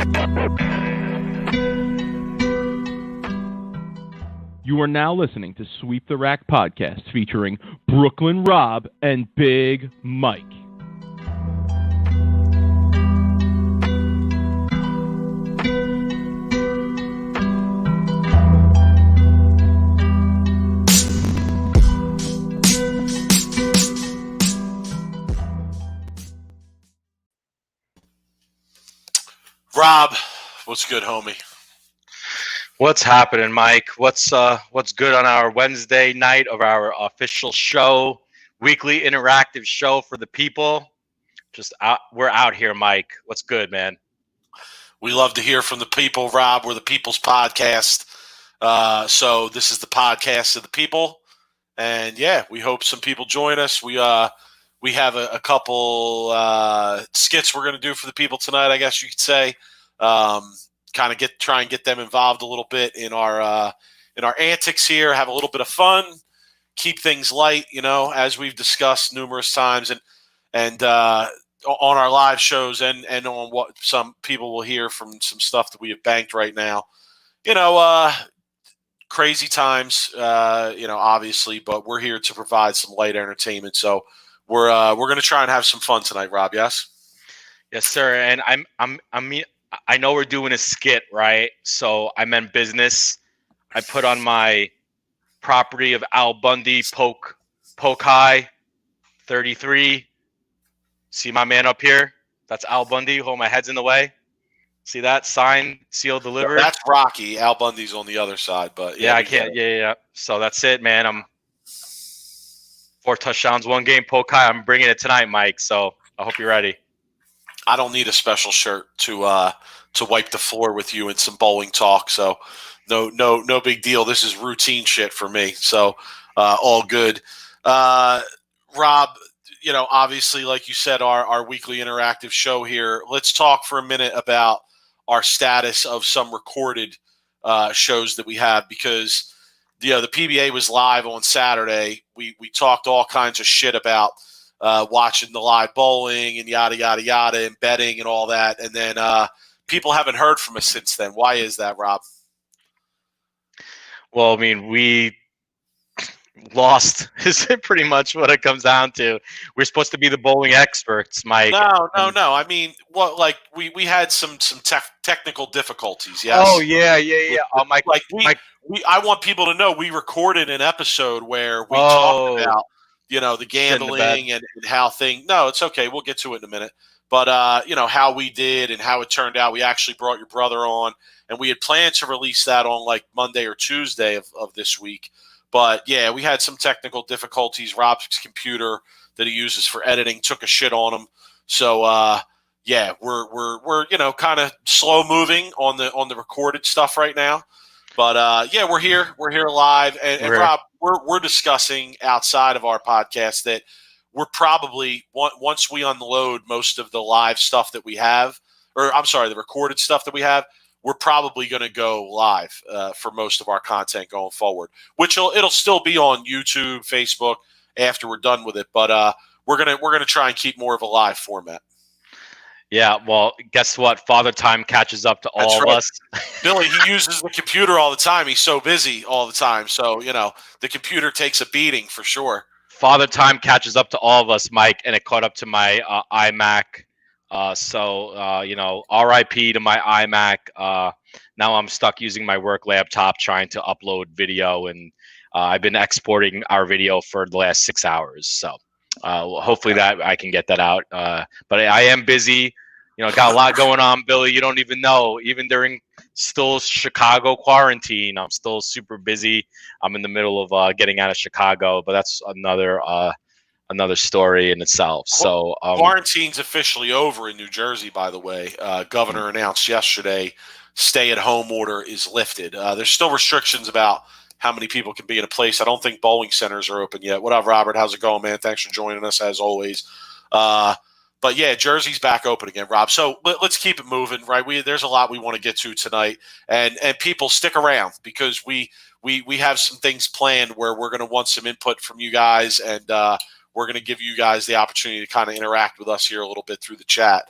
You are now listening to Sweep the Rack podcast featuring Brooklyn Rob and Big Mike. Rob, what's good, homie? What's happening, Mike? What's good on our Wednesday night of our official show, weekly interactive show for the people? We're out here, Mike. What's good, man? We love to hear from the people, Rob. We're the people's podcast. So this is the podcast of the people. And yeah, we hope some people join us. We have a couple skits we're going to do for the people tonight, I guess you could say. Try and get them involved a little bit in our antics here, have a little bit of fun, keep things light, as we've discussed numerous times, and on our live shows and on what some people will hear from some stuff that we have banked right now. Crazy times, obviously, but we're here to provide some light entertainment. So we're going to try and have some fun tonight, Rob. Yes. Yes, sir. And I know we're doing a skit, right? So I meant business. I put on my property of Al Bundy Poke High 33. See my man up here? That's Al Bundy. Hold, my head's in the way. See that sign? Seal delivered. That's Rocky. Al Bundy's on the other side, but yeah, I can't. Yeah. So that's it, man. I'm 4 touchdowns, 1 game. Poke High. I'm bringing it tonight, Mike. So I hope you're ready. I don't need a special shirt to wipe the floor with you and some bowling talk. So no big deal. This is routine shit for me. So all good. Rob, obviously, like you said, our weekly interactive show here. Let's talk for a minute about our status of some recorded shows that we have, because the PBA was live on Saturday. We talked all kinds of shit about watching the live bowling and yada, yada, yada, and betting and all that. And then people haven't heard from us since then. Why is that, Rob? Well, I mean, we lost is pretty much what it comes down to. We're supposed to be the bowling experts, Mike. No. I mean, we had some technical difficulties, yes? Oh, yeah. Oh, Mike, I want people to know we recorded an episode where we talked about the gambling and how things. No, it's okay. We'll get to it in a minute. But, how we did and how it turned out. We actually brought your brother on, and we had planned to release that on like Monday or Tuesday of this week. But, yeah, we had some technical difficulties. Rob's computer that he uses for editing took a shit on him. So, we're kind of slow moving on the recorded stuff right now. But we're here. We're here live, and Rob, we're discussing outside of our podcast that we're probably once we unload most of the live stuff that we have, the recorded stuff that we have, we're probably going to go live for most of our content going forward. Which it'll still be on YouTube, Facebook after we're done with it, but we're gonna try and keep more of a live format. Yeah, well, guess what? Father Time catches up to all of us. Billy, he uses the computer all the time. He's so busy all the time. So, the computer takes a beating for sure. Father Time catches up to all of us, Mike, and it caught up to my iMac. RIP to my iMac. Now I'm stuck using my work laptop trying to upload video, and I've been exporting our video for the last 6 hours. So hopefully that I can get that out. But I am busy. Got a lot going on, Billy. You don't even know. Even during still Chicago quarantine, I'm still super busy. I'm in the middle of getting out of Chicago, but that's another story in itself. So quarantine's officially over in New Jersey, by the way. Governor announced yesterday stay-at-home order is lifted. There's still restrictions about how many people can be in a place. I don't think bowling centers are open yet. What up, Robert? How's it going, man? Thanks for joining us, as always. But yeah, Jersey's back open again, Rob. So let's keep it moving, right? There's a lot we want to get to tonight, and people stick around because we have some things planned where we're going to want some input from you guys, and we're going to give you guys the opportunity to kind of interact with us here a little bit through the chat.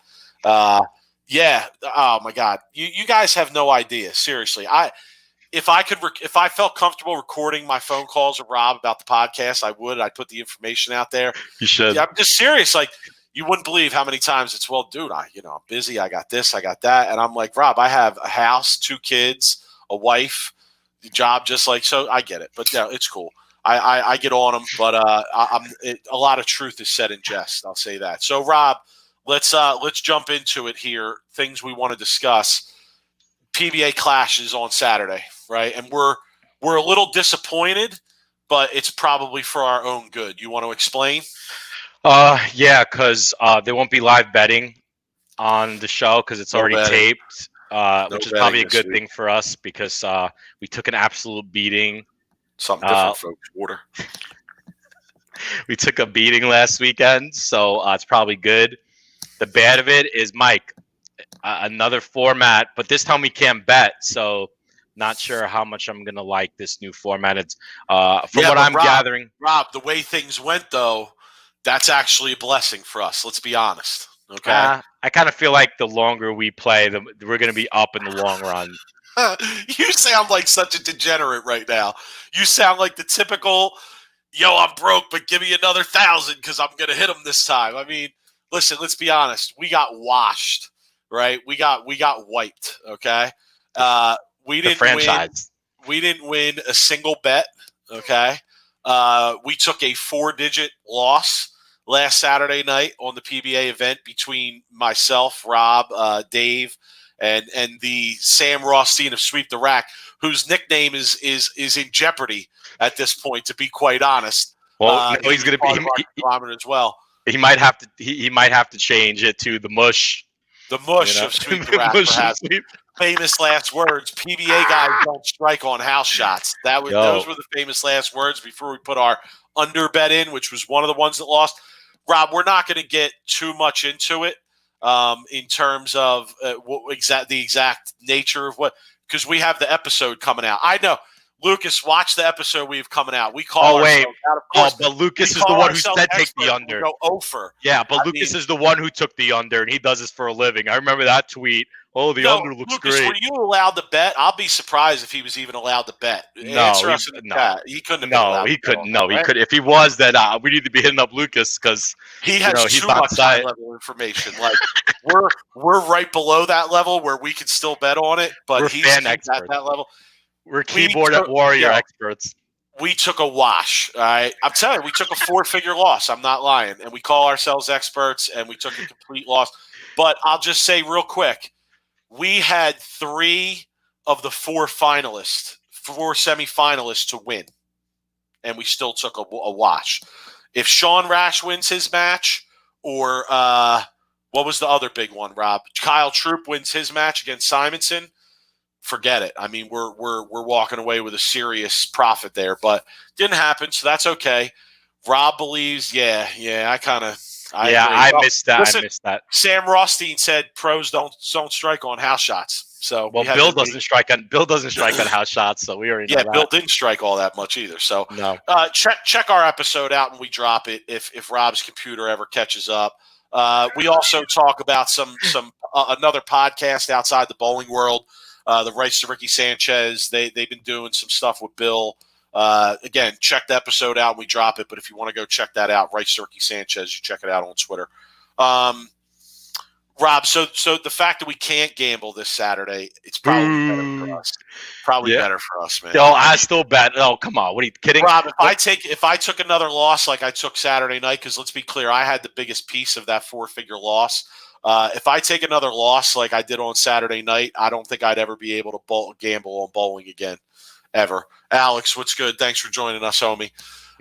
Yeah. Oh my God. You guys have no idea. Seriously. If I felt comfortable recording my phone calls with Rob about the podcast, I would. I'd put the information out there. You should. Yeah, I'm just serious. Like, you wouldn't believe how many times it's, well, dude, I'm busy. I got this, I got that. And I'm like, Rob, I have a house, 2 kids, a wife, the job, just like, so I get it. But yeah, it's cool. I get on them, but a lot of truth is said in jest. I'll say that. So Rob, let's jump into it here. Things we want to discuss. PBA clashes on Saturday, right? And we're a little disappointed, but it's probably for our own good. You want to explain? Yeah, because there won't be live betting on the show because it's already taped, which is probably a good thing for us because we took an absolute beating. Something different, folks. Water. We took a beating last weekend, so it's probably good. The bad of it is, Mike, another format, but this time we can't bet, so not sure how much I'm going to like this new format. It's from what I'm gathering. Rob, the way things went, though, that's actually a blessing for us. Let's be honest. Okay. I kind of feel like the longer we play, we're going to be up in the long run. You sound like such a degenerate right now. You sound like the typical, I'm broke, but give me another 1,000 because I'm going to hit them this time. I mean, listen, let's be honest. We got washed, right? We got wiped. Okay. We didn't win. We didn't win a single bet. Okay. We took a 4-digit loss last Saturday night on the PBA event between myself, Rob, Dave, and the Sam Rothstein of Sweep the Rack, whose nickname is in jeopardy at this point, to be quite honest. Well, he's going to be as well. He might have to. He might have to change it to the mush. The mush of Sweep the Rack. Perhaps. Famous last words. PBA guys don't strike on house shots. Those were the famous last words before we put our under bet in, which was one of the ones that lost. Rob, we're not going to get too much into it in terms of the exact nature of what, because we have the episode coming out. I know. Lucas, watch the episode we have coming out. We call but Lucas is the one who said take the under. Go over. Yeah, but Lucas is the one who took the under, and he does this for a living. I remember that tweet. Oh, the under looks Lucas, great. Were you allowed to bet? I'll be surprised if he was even allowed to bet. No, he couldn't have he couldn't. No, he could. If he was, then we need to be hitting up Lucas because he has too much high level information. Like we're right below that level where we can still bet on it, but he's at that level. We're keyboard warrior experts. We took a wash. All right, I'm telling you, we took a 4-figure loss. I'm not lying, and we call ourselves experts, and we took a complete loss. But I'll just say real quick. We had 3 of the 4 semifinalists to win, and we still took a wash. If Sean Rash wins his match, or what was the other big one, Rob? Kyle Troop wins his match against Simonson, forget it. I mean, we're walking away with a serious profit there, but didn't happen, so that's okay. Rob believes, I missed that. Listen, I missed that. Sam Rothstein said pros don't strike on house shots. So Bill doesn't strike on house shots. So we already know that. Bill didn't strike all that much either. So no. Check our episode out when we drop it if Rob's computer ever catches up. We also talk about some another podcast outside the bowling world. The Rights to Ricky Sanchez. They've been doing some stuff with Bill. Again, check the episode out when we drop it, but if you want to go check that out, Rights to Ricky Sanchez, you check it out on Twitter. Rob, so the fact that we can't gamble this Saturday, it's probably better for us. Better for us, man. No, I still bet. Oh, come on. What are you kidding? Rob, if I took another loss like I took Saturday night, because let's be clear, I had the biggest piece of that 4-figure loss. If I take another loss like I did on Saturday night, I don't think I'd ever be able to gamble on bowling again. Ever. Alex, what's good? Thanks for joining us, homie.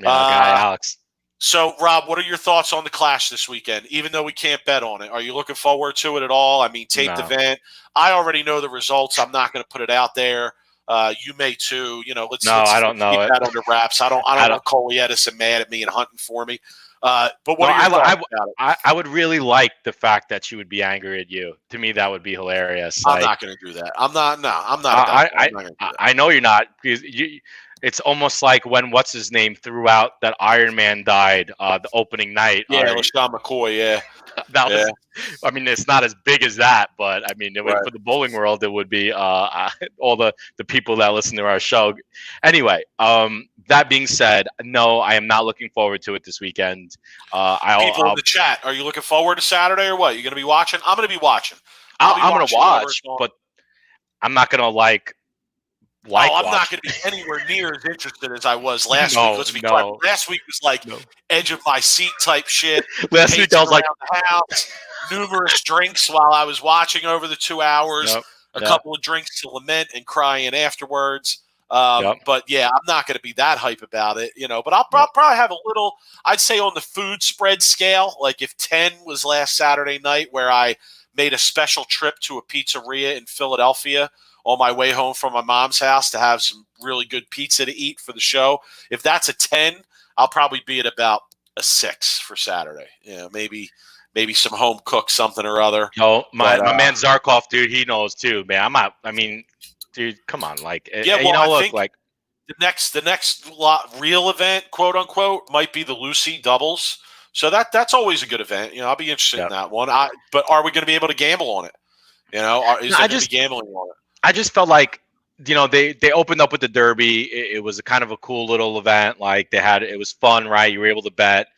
Alex. So, Rob, what are your thoughts on the clash this weekend, even though we can't bet on it? Are you looking forward to it at all? I mean, taped event. I already know the results. I'm not going to put it out there. You may too. Let's I don't know keep that under wraps. I don't want Coley Edison mad at me and hunting for me. But what are your thoughts about it? I would really like the fact that she would be angry at you. To me, that would be hilarious. I'm not going to do that. I'm not. No, I'm not. I know you're not, because It's almost like when what's his name threw out that Iron Man died the opening night. Yeah, LaShawn McCoy. Yeah, that yeah. was. I mean, it's not as big as that, but I mean, Right. for the bowling world, it would be all the people that listen to our show. Anyway, that being said, no, I am not looking forward to it this weekend. People in the chat, are you looking forward to Saturday or what? You going to be watching? I'm going to be watching. I'm going to watch, but I'm not going to like. I'm not going to be anywhere near as interested as I was last week. Let's be clear. Last week was like edge of my seat type shit. Last week I was like the house, numerous drinks while I was watching over the 2 hours. A couple of drinks to lament and crying afterwards. But yeah, I'm not going to be that hype about it, But I'll probably have a little. I'd say on the food spread scale, like if 10 was last Saturday night, where I made a special trip to a pizzeria in Philadelphia on my way home from my mom's house to have some really good pizza to eat for the show. If that's a 10, I'll probably be at about a 6 for Saturday. Maybe some home cooked something or other. My man Zarkov, dude, he knows too, man. Dude, come on, like, I think like the next real event, quote unquote, might be the Lucy doubles. So that's always a good event. I'll be interested in that one. But are we going to be able to gamble on it? Is there going to be gambling on it? I just felt like, they opened up with the Derby. It was a kind of a cool little event. Like it was fun, right? You were able to bet.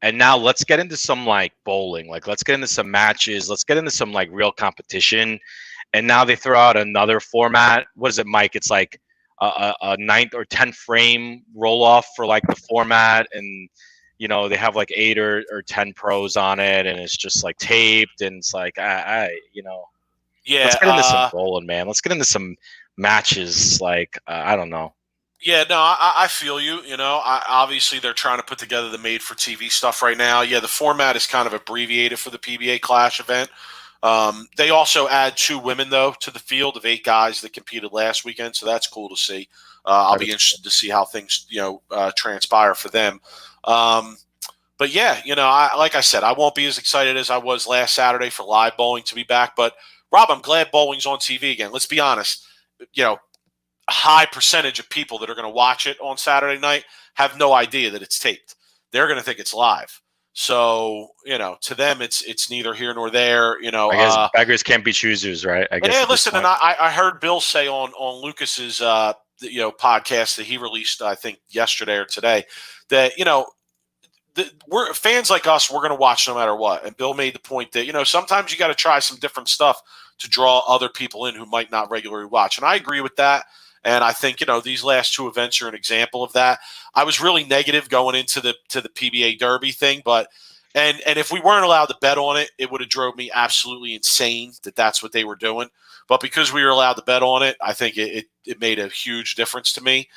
And now let's get into some like bowling. Like let's get into some matches. Let's get into some like real competition. And now they throw out another format. What is it, Mike? It's like a 9th or 10th frame roll off for like the format. And, they have like 8 or 10 pros on it. And it's just like taped. And it's like, Yeah, let's get into some bowling, man. Let's get into some matches. Like, I don't know. Yeah, no, I feel you. Obviously they're trying to put together the made-for-TV stuff right now. Yeah, the format is kind of abbreviated for the PBA Clash event. They also add 2 women, though, to the field of 8 guys that competed last weekend, so that's cool to see. I'll be interested to see how things, transpire for them. But yeah, like I said, I won't be as excited as I was last Saturday for live bowling to be back. But Rob, I'm glad bowling's on TV again. Let's be honest. A high percentage of people that are going to watch it on Saturday night have no idea that it's taped. They're going to think it's live. So, to them, it's neither here nor there. I guess beggars can't be choosers, right? I guess. Yeah, listen, and I heard Bill say on Lucas's podcast that he released, I think yesterday or today, that we're fans like us. We're going to watch no matter what. And Bill made the point that sometimes you got to try some different stuff to draw other people in who might not regularly watch. And I agree with that. And I think these last 2 events are an example of that. I was really negative going into the PBA Derby thing, but and if we weren't allowed to bet on it, it would have drove me absolutely insane that that's what they were doing. But because we were allowed to bet on it, I think it made a huge difference to me.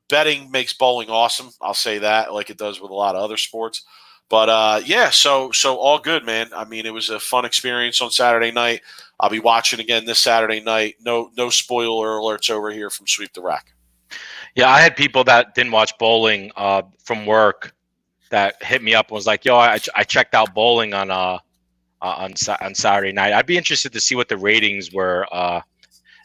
Betting makes bowling awesome. I'll say that, like it does with a lot of other sports. But so all good, man. I mean, it was a fun experience on Saturday night. I'll be watching again this Saturday night. No spoiler alerts over here from Sweep the Rack. Yeah, I had people that didn't watch bowling from work that hit me up and was like, "Yo, I checked out bowling on Saturday night." I'd be interested to see what the ratings were.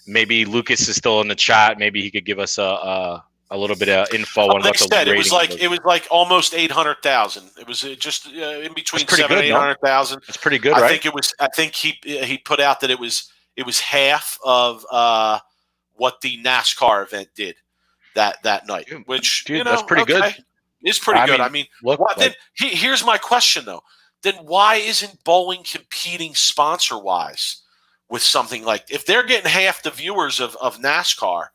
Maybe Lucas is still in the chat. Maybe he could give us a little bit of info on what the ratings it was like almost 800,000. It was just in between 700,000 and 800,000. That's pretty good, right? I think he put out that it was half of what the NASCAR event did that night, which that's pretty good. It's pretty good. I mean, here's my question though. Then why isn't bowling competing sponsor wise with something like, if they're getting half the viewers of NASCAR?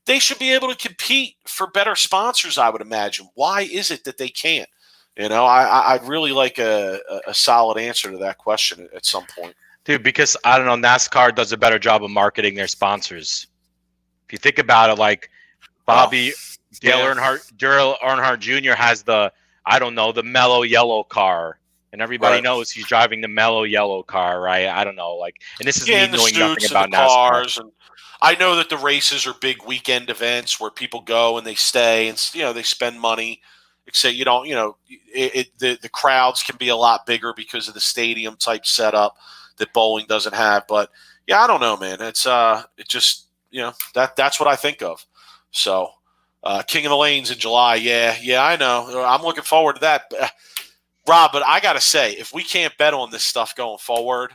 They should be able to compete for better sponsors, I would imagine. Why is it that they can't? I'd really like a solid answer to that question at some point. Dude, because, I don't know, NASCAR does a better job of marketing their sponsors. If you think about it, like Dale Earnhardt Jr. has the mellow yellow car. And everybody knows he's driving the mellow yellow car, right? I don't know. Like, and this is me knowing nothing about NASCAR. And I know that the races are big weekend events where people go and they stay and they spend money. Except the crowds can be a lot bigger because of the stadium type setup that bowling doesn't have. But yeah, I don't know, man. It's it just that's what I think of. So, King of the Lanes in July. Yeah, I know. I'm looking forward to that. Rob, but I got to say, if we can't bet on this stuff going forward,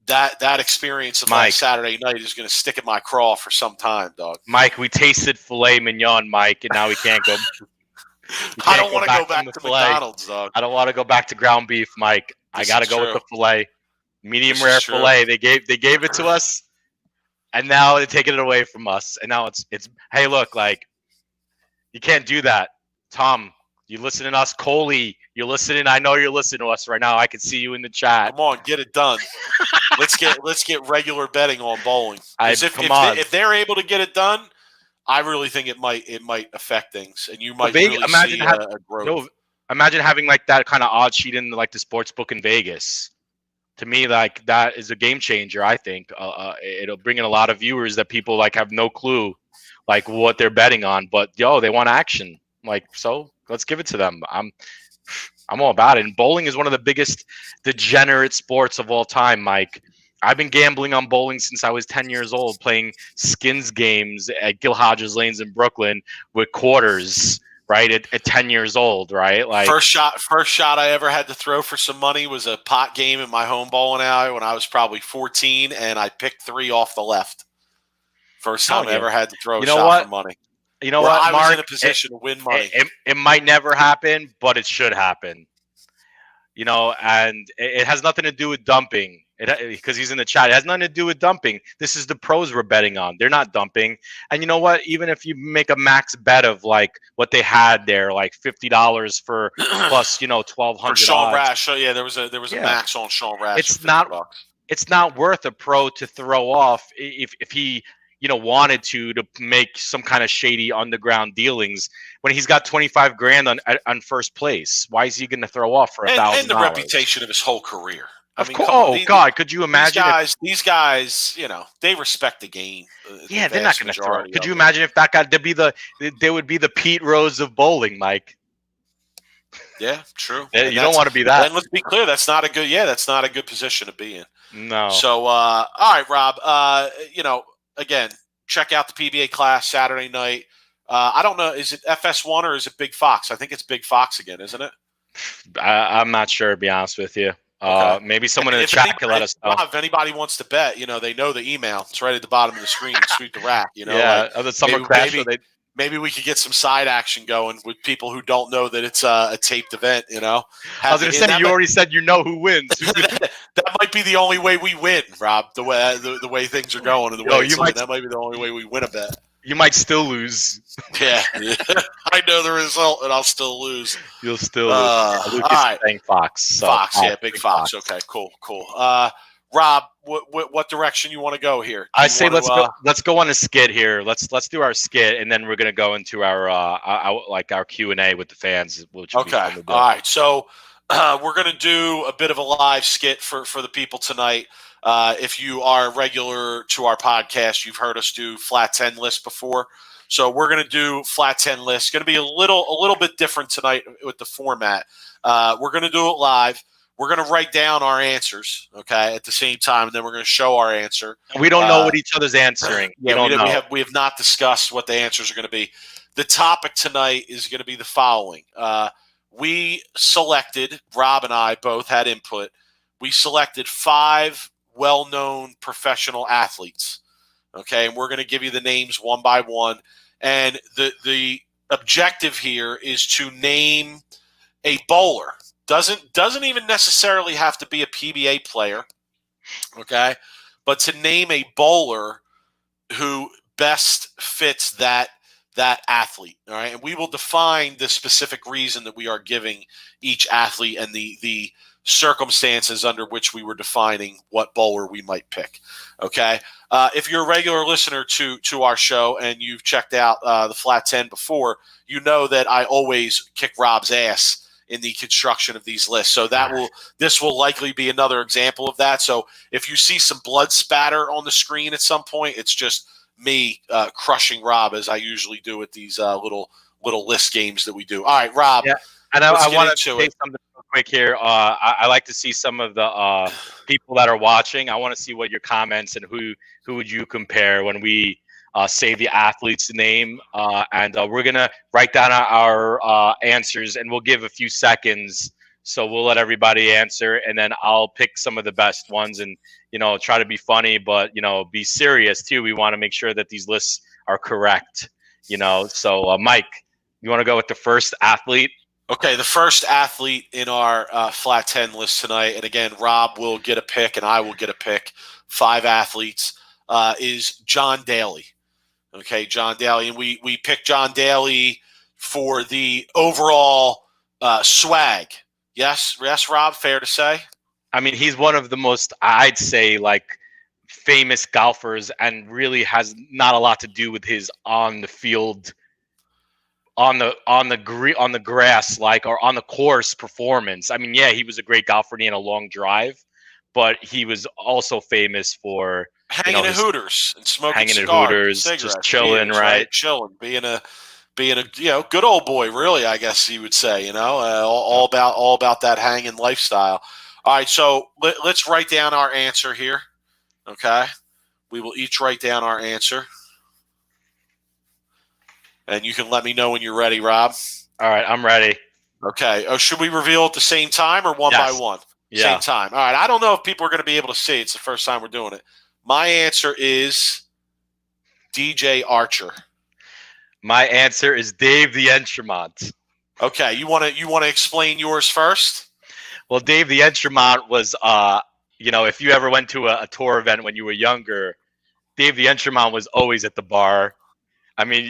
that experience of last Saturday night is going to stick in my craw for some time, dog. Mike, we tasted filet mignon, Mike, and now we can't go. I don't want to go back to McDonald's, dog. I don't want to go back to ground beef, Mike. I got to go with the filet. Medium rare filet. They gave it to us, and now they're taking it away from us. And now it's hey, look, like, you can't do that. Tom, you listening to us? Coley, you're listening. I know you're listening to us right now. I can see you in the chat. Come on, get it done. let's get regular betting on bowling. If they're able to get it done, I really think it might affect things, and you might really see a growth. Imagine having like that kind of odd sheet in like the sports book in Vegas. To me, like, that is a game changer. I think it'll bring in a lot of viewers that people like have no clue like what they're betting on, but they want action. Like, so let's give it to them. I'm all about it. And bowling is one of the biggest degenerate sports of all time, Mike. I've been gambling on bowling since I was 10 years old, playing skins games at Gil Hodges Lanes in Brooklyn with quarters, right, at 10 years old, right? Like, first shot I ever had to throw for some money was a pot game in my home bowling alley when I was probably 14, and I picked 3 off the left. First time I ever had to throw a shot for money. You know what, Mark? I was in a position to win money. It might never happen, but it should happen. And it has nothing to do with dumping. Because he's in the chat. It has nothing to do with dumping. This is the pros we're betting on. They're not dumping. And you know what? Even if you make a max bet of like what they had there, like $50 for plus, $1,200 for Sean Rash. So yeah, there was a max on Sean Rash. It's not worth a pro to throw off if he wanted to make some kind of shady underground dealings when he's got 25 grand on first place. Why is he going to throw off for $1,000? And the reputation of his whole career. God, could you imagine? These guys, they respect the game. Yeah, they're not going to throw. Could you imagine if that guy? They would be the Pete Rose of bowling, Mike. Yeah, true. You don't want to be that. And let's be clear, that's not a good position to be in. No. So, all right, Rob. Again, check out the PBA class Saturday night. I don't know, is it FS1 or is it Big Fox? I think it's Big Fox again, isn't it? I'm not sure, to be honest with you. Okay. Maybe someone in the chat can let us know. If anybody wants to bet, they know the email. It's right at the bottom of the screen. Sweep the rack. Yeah, the summer crash. Maybe we could get some side action going with people who don't know that it's a taped event. I was going to say, you already said who wins. that might be the only way we win, Rob. The way things are going, and that might be the only way we win a bet. You might still lose. Yeah. I know the result, and I'll still lose. You'll still lose. All right. Fox. So, Fox, Big Fox. Okay, cool. Rob, what direction you want to go here? I say let's go on a skit here. Let's do our skit, and then we're gonna go into our Q&A with the fans. Okay. All right. So we're gonna do a bit of a live skit for the people tonight. If you are regular to our podcast, you've heard us do flat 10 lists before. So we're going to do flat 10 lists. Going to be a little bit different tonight with the format. We're going to do it live. We're going to write down our answers, okay, at the same time, and then we're going to show our answer. We don't know what each other's answering. Yeah, we have not discussed what the answers are going to be. The topic tonight is going to be the following. We selected, Rob and I both had input, we selected 5 well-known professional athletes, okay, and we're going to give you the names one by one, and the objective here is to name a bowler. Doesn't even necessarily have to be a PBA player, okay, but to name a bowler who best fits that athlete, all right, and we will define the specific reason that we are giving each athlete and the circumstances under which we were defining what bowler we might pick. Okay. If you're a regular listener to our show and you've checked out the Flat 10 before, you know that I always kick Rob's ass in the construction of these lists. So this will likely be another example of that. So if you see some blood spatter on the screen at some point, it's just me crushing Rob as I usually do at these little list games that we do. All right, Rob. Yeah. And I want to say something real quick here. I like to see some of the people that are watching. I want to see what your comments and who would you compare when we say the athlete's name, and we're gonna write down our answers, and we'll give a few seconds. So we'll let everybody answer, and then I'll pick some of the best ones, and try to be funny, but be serious too. We want to make sure that these lists are correct. So Mike, you want to go with the first athlete? Okay, the first athlete in our Flat 10 list tonight, and again, Rob will get a pick and I will get a pick. 5 athletes is John Daly. Okay, John Daly, and we picked John Daly for the overall swag. Yes, Rob, fair to say? I mean, he's one of the most, I'd say, like, famous golfers, and really has not a lot to do with his on the field, on the grass, like, or on the course performance. I mean, yeah, he was a great golfer and he had a long drive, but he was also famous for hanging at Hooters and smoking hanging cigars, at Hooters, cigarettes, just chilling, beers, right? Chilling, being a good old boy, really, I guess you would say. All about that hanging lifestyle. All right, so let's write down our answer here. Okay, we will each write down our answer. And you can let me know when you're ready, Rob. All right, I'm ready. Okay. Oh, should we reveal at the same time or one by one? Yeah. Same time. All right. I don't know if people are going to be able to see. It's the first time we're doing it. My answer is DJ Archer. My answer is Dave the Entremont. Okay. You want to explain yours first? Well, Dave the Entremont was, if you ever went to a tour event when you were younger, Dave the Entremont was always at the bar. I mean,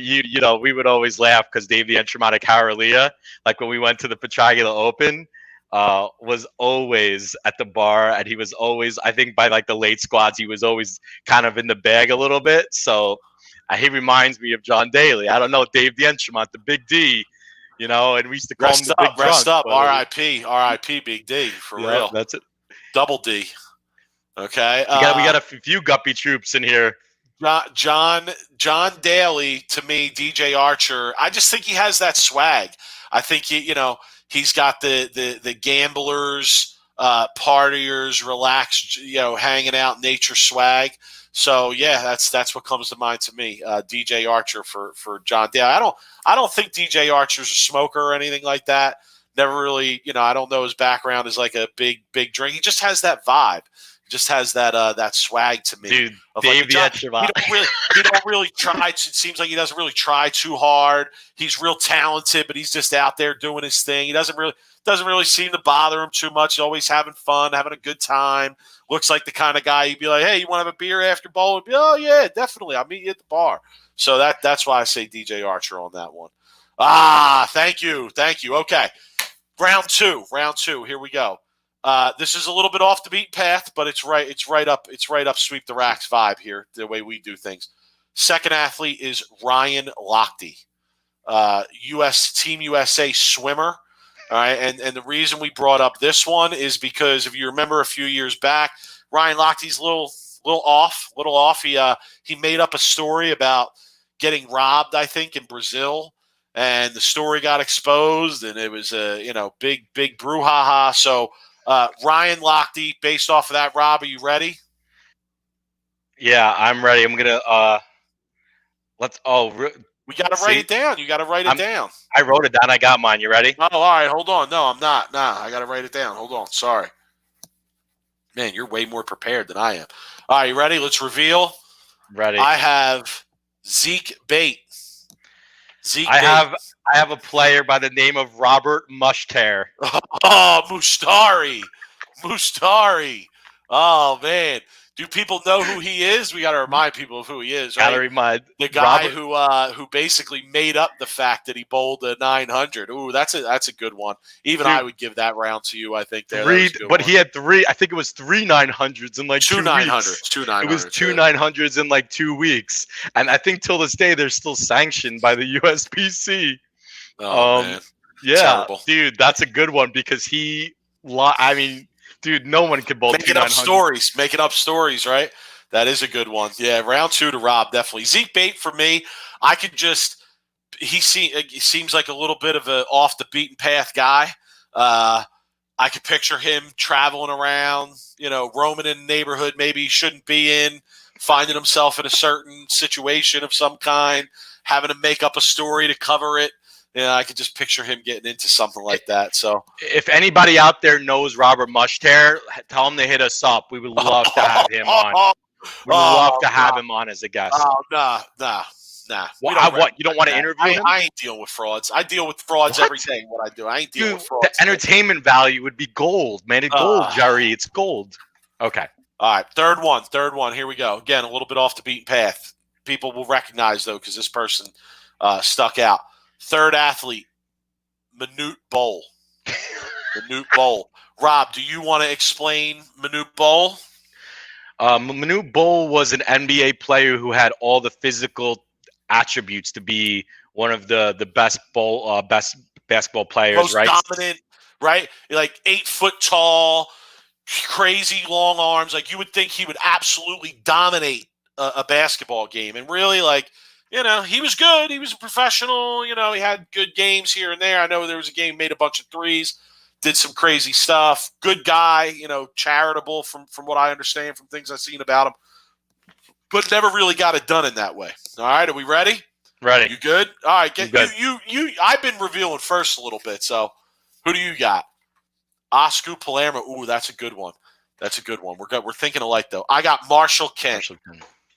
we would always laugh because Dave the Entremont at Carolina, like when we went to the Petragula Open, was always at the bar, and he was always, I think by like the late squads, he was always kind of in the bag a little bit. So he reminds me of John Daly. I don't know, Dave the Entremont, the Big D, and we used to call him the Big Drunk. Rest up, R.I.P. Big D, for real. That's it. Double D. Okay. We got a few guppy troops in here. John Daly, to me, DJ Archer, I just think he has that swag. I think he's got the gamblers, partiers, relaxed, hanging out nature swag. So yeah, that's what comes to mind to me. DJ Archer for John Daly. I don't think DJ Archer's a smoker or anything like that. Never really, I don't know his background is like a big drink. He just has that vibe. Just has that swag to me. Dude, Dave the Entremont. He don't really try. It seems like he doesn't really try too hard. He's real talented, but he's just out there doing his thing. He doesn't really seem to bother him too much. He's always having fun, having a good time. Looks like the kind of guy you'd be like, hey, you want to have a beer after bowling? Be, oh yeah, definitely. I'll meet you at the bar. So that's why I say DJ Archer on that one. Thank you. Okay, round two. Here we go. This is a little bit off the beaten path, but it's right up Sweep the Racks vibe here, the way we do things. Second athlete is Ryan Lochte, Team USA swimmer. All right, and the reason we brought up this one is because if you remember a few years back, Ryan Lochte's a little off. He made up a story about getting robbed, I think, in Brazil, and the story got exposed, and it was a big brouhaha. So. Ryan Lochte, based off of that, Rob, are you ready? Yeah, I'm ready. I'm gonna we got to write it down. You got to write it down. I wrote it down. I got mine. You ready? Oh, all right. Hold on. No, I'm not. Nah, I got to write it down. Hold on. Sorry. Man, you're way more prepared than I am. All right, you ready? Let's reveal. Ready. I have Zeke Bate. I have a player by the name of Robert Mushtare. Oh, Mushtari. Oh, man. Do people know who he is? We got to remind people of who he is, right? Got to remind the guy who basically made up the fact that he bowled a 900. Ooh, that's a good one. Even I would give that round to you. I think he had three. I think it was 3 900s in like 2 900s. Weeks. 2 900s. It was 2 900s in like 2 weeks, and I think till this day they're still sanctioned by the USPC. Oh man, yeah, terrible. Dude, that's a good one because dude, no one can bowl. Making up stories, right? That is a good one. Yeah, round 2 to Rob, definitely. Zeke Bate for me. He seems like a little bit of a off the beaten path guy. I could picture him traveling around, roaming in a neighborhood maybe he shouldn't be in, finding himself in a certain situation of some kind, having to make up a story to cover it. I could just picture him getting into something like that. So, if anybody out there knows Robert Mushtare, tell him to hit us up. We would love to have him on. We'd love to have him on as a guest. Oh, nah. What? You don't want to interview him? I ain't dealing with frauds. I deal with frauds every day. What I do, I ain't dealing with frauds. The entertainment value would be gold, man. It's gold, Jerry. It's gold. Okay. All right. Third one. Here we go. Again, a little bit off the beaten path. People will recognize though because this person stuck out. Third athlete, Manute Bol. Manute Bol. Rob, do you want to explain Manute Bol? Manute Bol was an NBA player who had all the physical attributes to be one of the best basketball players. Most right? Dominant, right? Like 8 foot tall, crazy long arms. Like you would think he would absolutely dominate a basketball game, and really, he was good. He was a professional. He had good games here and there. I know there was a game, made a bunch of threes, did some crazy stuff. Good guy, charitable from what I understand from things I've seen about him, but never really got it done in that way. All right, are we ready? Ready. You good? All right, good. You. I've been revealing first a little bit. So, who do you got? Oscar Palermo. Ooh, that's a good one. We're thinking alike though. I got Marshall Kent.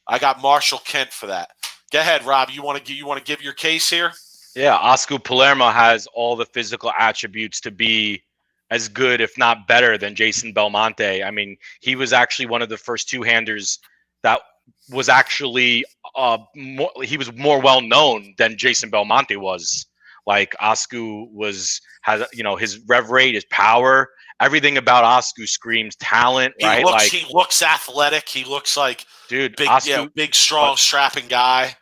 I got Marshall Kent for that. Go ahead, Rob. You want to give your case here? Yeah, Oscar Palermo has all the physical attributes to be as good, if not better, than Jason Belmonte. I mean, he was actually one of the first two-handers that was actually he was more well known than Jason Belmonte was. Like Oscar has his rev rate, his power, everything about Oscar screams talent, right? He looks athletic. He looks like big, strong, strapping guy.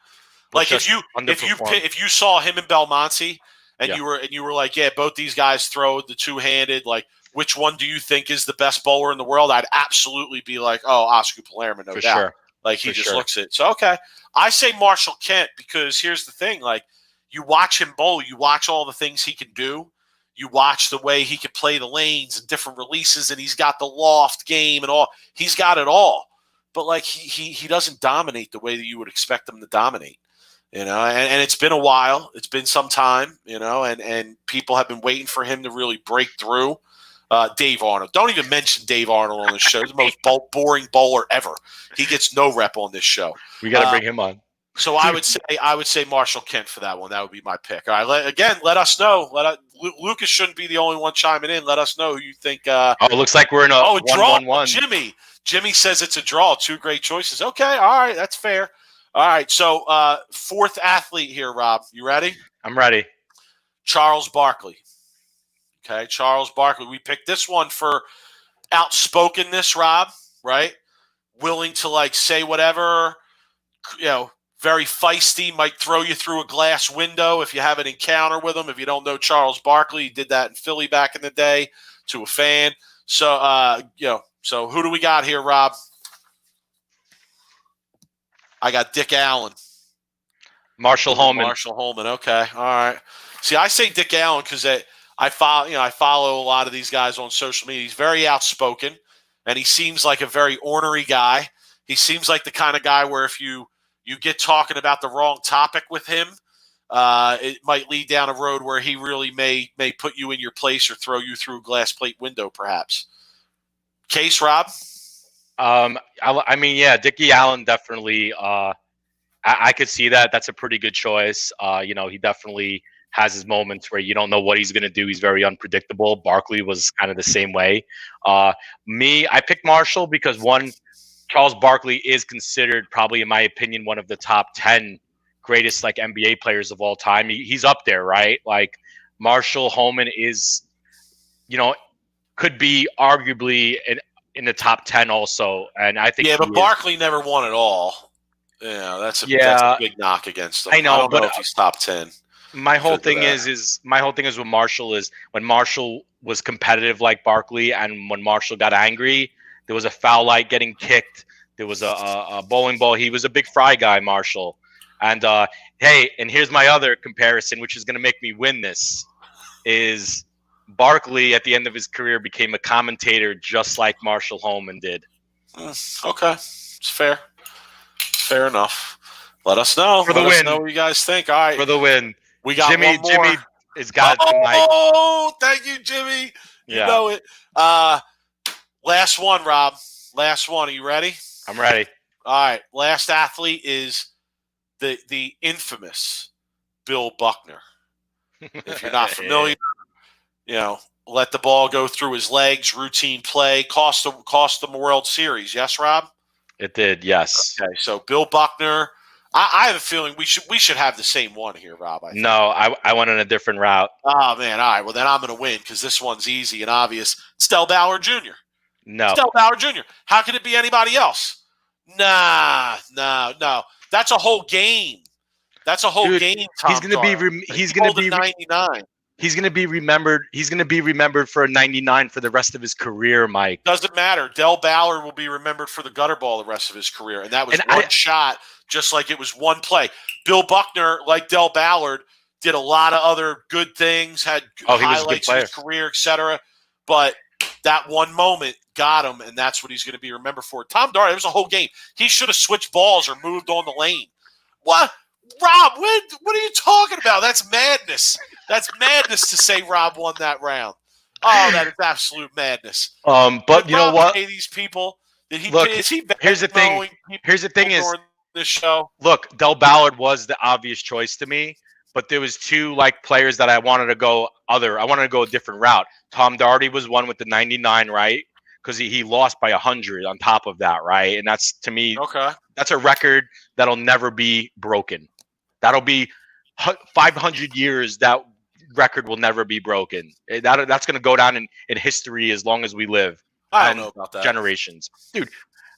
Like if you saw him in Belmonte and you were like, yeah, both these guys throw the two-handed, like which one do you think is the best bowler in the world? I'd absolutely be like, oh, Oscar Palermo, no doubt. Sure. Like he just looks it. So okay, I say Marshall Kent because here's the thing: like you watch him bowl, you watch all the things he can do, you watch the way he can play the lanes and different releases, and he's got the loft game and all. He's got it all, but like he doesn't dominate the way that you would expect him to dominate. And it's been a while. It's been some time, and people have been waiting for him to really break through. Dave Arnold. Don't even mention Dave Arnold on this show. He's the most boring bowler ever. He gets no rep on this show. We got to bring him on. So I would say Marshall Kent for that one. That would be my pick. All right. Let us know. Lucas shouldn't be the only one chiming in. Let us know who you think. It looks like we're in a 1-1-1. Jimmy says it's a draw. Two great choices. Okay. All right. That's fair. All right. So fourth athlete here, Rob. You ready? I'm ready. Charles Barkley. Okay, Charles Barkley. We picked this one for outspokenness, Rob, right? Willing to say whatever, very feisty, might throw you through a glass window if you have an encounter with him. If you don't know Charles Barkley, he did that in Philly back in the day to a fan. So, so who do we got here, Rob? I got Dick Allen. Marshall Holman. Okay. All right. See, I say Dick Allen because I follow a lot of these guys on social media. He's very outspoken, and he seems like a very ornery guy. He seems like the kind of guy where if you get talking about the wrong topic with him, it might lead down a road where he really may put you in your place or throw you through a glass plate window, perhaps. Case, Rob? Dickie Allen definitely. I could see that. That's a pretty good choice. He definitely has his moments where you don't know what he's going to do. He's very unpredictable. Barkley was kind of the same way. I picked Marshall because Charles Barkley is considered probably, in my opinion, one of the top 10 greatest NBA players of all time. He's up there, right? Like Marshall Holman is, could be arguably in the top 10 also. And I think but Barkley never won it all. Yeah, that's a big knock against him. I don't know if he's top 10. My whole thing is with Marshall is when Marshall was competitive like Barkley, and when Marshall got angry, there was a foul light getting kicked. There was a bowling ball. He was a big fry guy, Marshall. And and here's my other comparison, which is going to make me win this, is Barkley, at the end of his career, became a commentator just like Marshall Holman did. Okay, it's fair. Fair enough. Let us know. For the Let us win. know what you guys think. All right. For the win. We got Jimmy, one more. Jimmy has got the mic. Oh, thank you, Jimmy. You know it. Last one, Rob. Last one. Are you ready? I'm ready. All right. Last athlete is the infamous Bill Buckner. If you're not familiar, let the ball go through his legs, routine play, cost them a World Series. Yes, Rob? It did, yes. Okay, so Bill Buckner. I have a feeling we should have the same one here, Rob. I think. No, I went on a different route. Oh, man. All right. Well, then I'm going to win because this one's easy and obvious. It's Del Ballard Jr. No. It's Del Ballard Jr. How could it be anybody else? Nah, no. That's a whole game. That's a whole game. Tom he's going to be. He's going to be 99. He's going to be remembered. He's going to be remembered for a 99 for the rest of his career, Mike. Doesn't matter. Del Ballard will be remembered for the gutter ball the rest of his career, and that was one shot, just like it was one play. Bill Buckner, like Del Ballard, did a lot of other good things, had highlights in his career, etc. But that one moment got him, and that's what he's going to be remembered for. Tom Daugherty, it was a whole game. He should have switched balls or moved on the lane. What? Rob, what are you talking about? That's madness. That's madness to say Rob won that round. Oh, that is absolute madness. But you know what? Pay these people. Did he? Look, is he here's the thing. Here's the thing is this show. Look, Del Ballard was the obvious choice to me, but there was two players that I wanted to go other. I wanted to go a different route. Tom Daugherty was one with the 99, right? Because he lost by 100 on top of that, right? And that's, to me, that's a record that'll never be broken. That'll be 500 years. That record will never be broken. That's going to go down in history as long as we live. I don't know about that. Generations. Dude,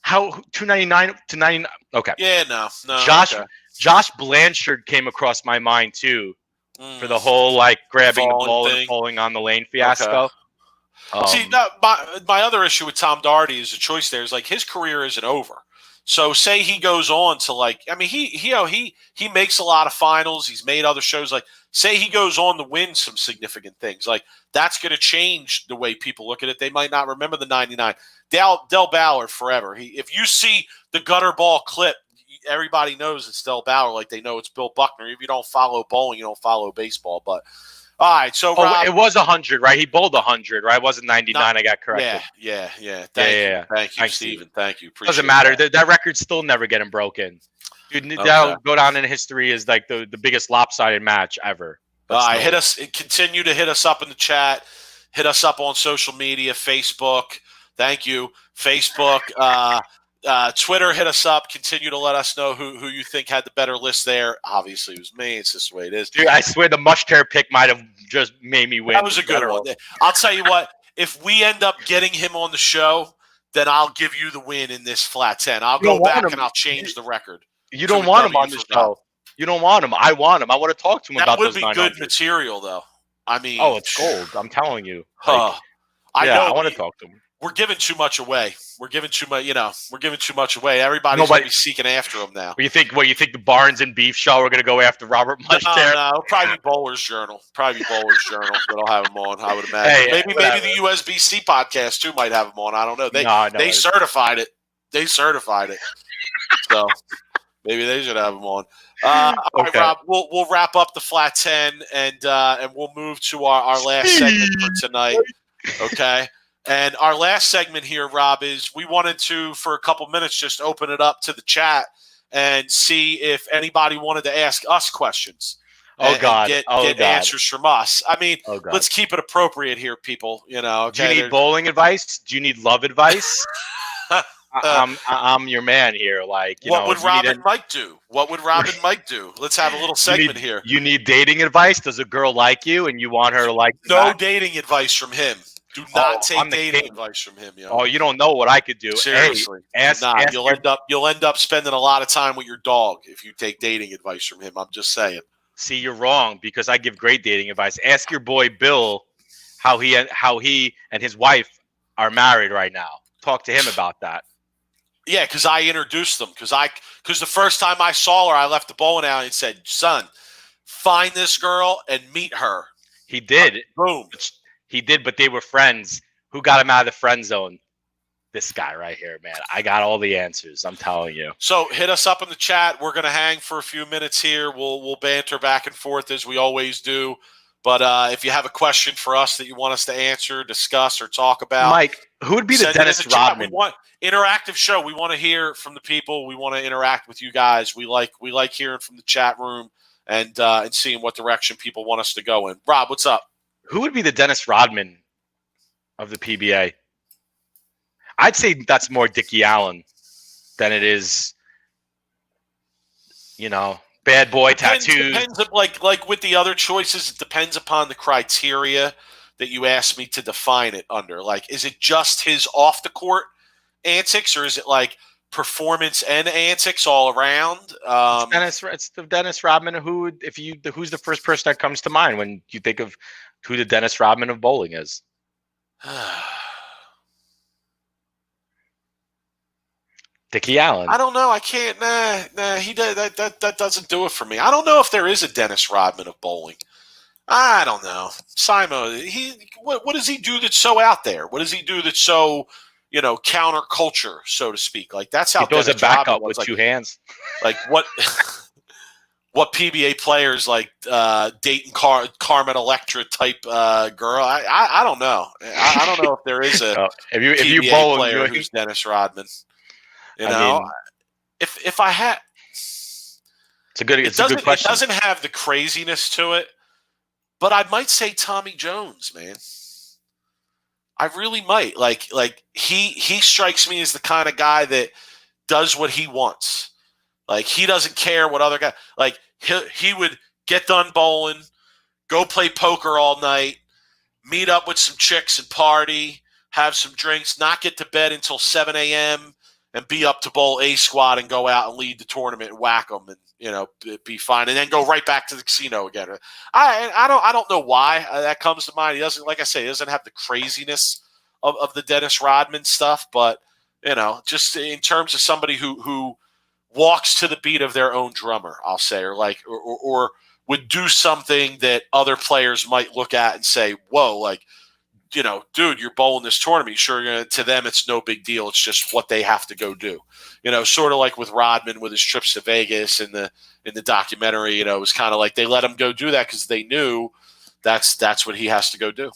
how 299 to 99? Okay. Yeah, no. Josh Blanchard came across my mind, too, for the whole, grabbing the ball and falling on the lane fiasco. Okay. See, my other issue with Tom Daugherty is the choice there is, his career isn't over. So say he goes on to he makes a lot of finals. He's made other shows. Say he goes on to win some significant things. That's going to change the way people look at it. They might not remember the 99. Del Ballard forever. If you see the gutter ball clip, everybody knows it's Del Ballard. Like they know it's Bill Buckner. If you don't follow bowling, you don't follow baseball. But all right, so Rob, it was 100, right? He bowled 100, right? It wasn't 99. I got corrected. Yeah. Thank you, Steven. Thank you. Doesn't matter. That record's still never getting broken. Dude, that'll go down in history as the biggest lopsided match ever. All right, continue to hit us up in the chat. Hit us up on social media, Facebook. Thank you, Facebook. Twitter, hit us up. Continue to let us know who you think had the better list there. Obviously, it was me. It's just the way it is. Dude, I swear the Mushter pick might have just made me win. That was a good one. I'll tell you what. If we end up getting him on the show, then I'll give you the win in this flat 10. I'll go back and I'll change the record. You don't want him on the show. You don't want him. I want him. I want to talk to him about those 900. That would be good material, though. I mean, it's gold. I'm telling you. I want to talk to him. We're giving too much away. We're giving too much away. Everybody's going to be seeking after him now. You think the Barnes and Beef show are going to go after Robert Mushter? No, it'll probably be Bowler's Journal. That'll have him on, I would imagine. Maybe the USBC podcast, too, might have him on. I don't know. They certified it. So maybe they should have him on. All right, Rob, we'll wrap up the flat 10 and we'll move to our last segment for tonight. Okay. And our last segment here, Rob, is we wanted to, for a couple minutes, just open it up to the chat and see if anybody wanted to ask us questions. And get answers from us. I mean, let's keep it appropriate here, people. Okay, do you need bowling advice? Do you need love advice? I'm your man here. What would Rob and Mike do? Let's have a little segment here. You need dating advice? Does a girl like you and you want her to like you? No dating advice from him. Do not take dating advice from him, yo. Oh, you don't know what I could do. Seriously. You'll end up spending a lot of time with your dog if you take dating advice from him. I'm just saying. See, you're wrong because I give great dating advice. Ask your boy Bill how he and his wife are married right now. Talk to him about that. Yeah, because I introduced them. Because the first time I saw her, I left the bowling alley and said, "Son, find this girl and meet her." He did. Boom. He did, but they were friends. Who got him out of the friend zone? This guy right here, man. I got all the answers. I'm telling you. So hit us up in the chat. We're gonna hang for a few minutes here. We'll banter back and forth as we always do. But if you have a question for us that you want us to answer, discuss, or talk about, Mike, who would be the Dennis Rodman? We want interactive show. We want to hear from the people. We want to interact with you guys. We like hearing from the chat room and seeing what direction people want us to go in. Rob, what's up? Who would be the Dennis Rodman of the PBA? I'd say that's more Dickie Allen than it is, bad boy tattoos. Depends, like with the other choices, it depends upon the criteria that you asked me to define it under. Like, is it just his off the court antics, or is it like performance and antics all around? It's the Dennis Rodman. Who's the first person that comes to mind when you think of who the Dennis Rodman of bowling is? Dickie Allen. I don't know. I can't. Nah. He that doesn't do it for me. I don't know if there is a Dennis Rodman of bowling. I don't know. Simon, what does he do that's so out there? What does he do that's so counterculture, so to speak? Like that's how he throws Dennis a backup Rodman was, with 2 hands. Like what? What PBA players like dating Carmen Electra type girl? I don't know. I don't know if there is a if you PBA bowl player who's Dennis Rodman. If I had, it's a good question. It doesn't have the craziness to it, but I might say Tommy Jones, man. I really might. Like he strikes me as the kind of guy that does what he wants. Like he doesn't care what other guy. Like he would get done bowling, go play poker all night, meet up with some chicks and party, have some drinks, not get to bed until 7 a.m. and be up to bowl A squad and go out and lead the tournament and whack them and be fine, and then go right back to the casino again. I don't know why that comes to mind. He doesn't, like I say, he doesn't have the craziness of the Dennis Rodman stuff, but just in terms of somebody who walks to the beat of their own drummer, I'll say, or would do something that other players might look at and say, "Whoa, like." Dude, you're bowling this tournament. Sure, to them, it's no big deal. It's just what they have to go do. Sort of like with Rodman with his trips to Vegas in the documentary. It was kind of like they let him go do that because they knew that's what he has to go do.